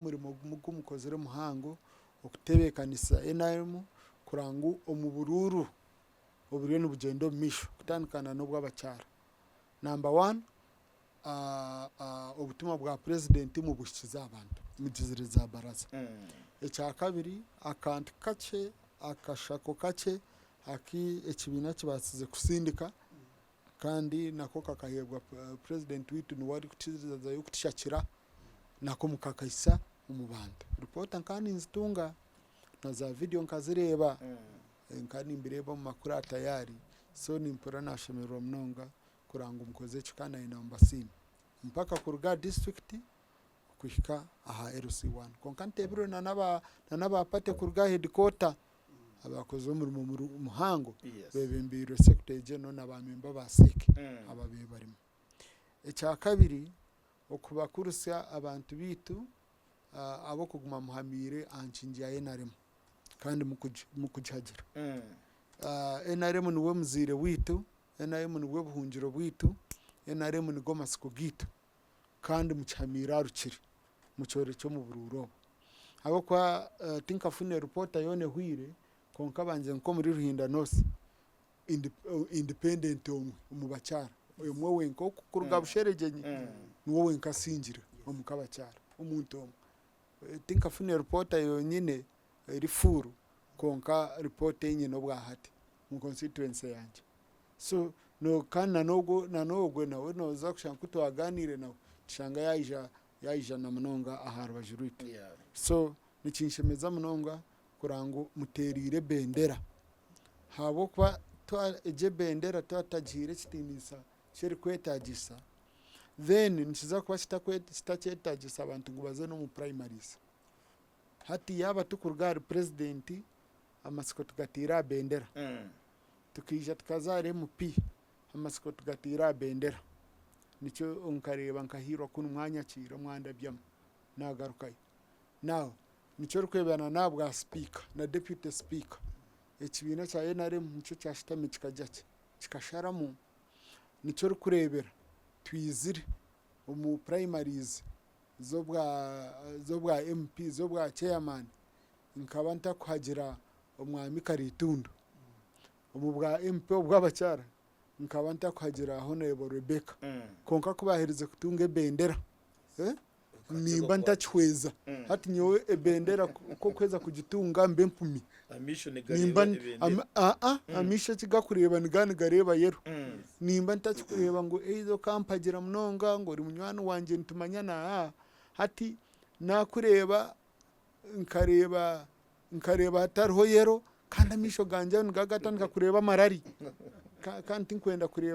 umurimo gumukozere muhango okutebekanisa NRM kurangu omubururu oburiyo nibugendo misho kutandikana n'obw'abakyara. Number 1 obutumwa bwa president mu bushikiza abantu mugizire za baraza. Ekya kabiri akantu kache akashako kache aki ekibina kibasize kusindika kandi nako kakahebwa president witu niwari kutizeza yokutishakira nako mukakaisa umubanda. Report nkani nzitunga na za video nkazireba nkani mbireba mu makuru tayari so nimpora nashemerwa mnonga kuranga umukoze kikana inamba simu mpaka kuruga district kuhika aha LC1 konkante biro na pate kuruga headquarter abakoze umurimo muhango bebembiro secretary general n'abamemba ba seke ababe barimo. Ekya kabiri okubakurusya abantu bitu abo kuguma muhamire ancinji ya NRM kandi mukujagira NRM niwe muzire witu, NRM niwe buhungiro bwitu, NRM nigo masiko gitu kandi muchamira rukiri mucyore cyo mu bururo abo kwa tinkafune reporter yone hwire konka banje nko muri Ruhinda North independent mu bacyara uyu mwe wenko kuruga busheregenye niwo wenka singira omukabacyara umuntu tinkafune reporter yonyine rifuru konka report yenye no bwahati mu constituency yanje so no kana nogo nawe noza kushanka twaganire nawe shanga yaija na mnonga aharwa juruti so nikinshemeza mnonga kurango muterire bendera habo kwa eje bendera twatagire kitimisa sheri kwetagisa then nikiza kwa kitachetagisa abantu ngubaze no mu primaries hati yaba tukurugara president amasiko tugatira bendera tukija tukazare MP amasiko tugatira bendera nicyo unkareba nkahirwa kuno mwanya kira mwanda byam nagarukaye now nicyo rukwebana nabwa speaker na deputy speaker ekibina cya NRM nicyo cyashitame kikajyake kikasharamu nicyo rukurebera twizire mu primaries zobwa MP zobwa chairman nkaba ntakuhagira umwami Karitundu umubwa MP obwabacyara nkaba ntakuhagira Honorable Rebecca konka kubahirize kutunga bendera nimba ntachweza hati nyowe ebendera ko kweza kugitunga mbe mpumi nimba amisho kigakureba nigani gareba yero nimba ntachikureba ngo eizo kampagira mnonga ngo uri munywano wanje ntumanyana hati nakureba nkareba hatariho yero kandi amisho ganje ngagatandika kureba marari kandi nkwenda kureba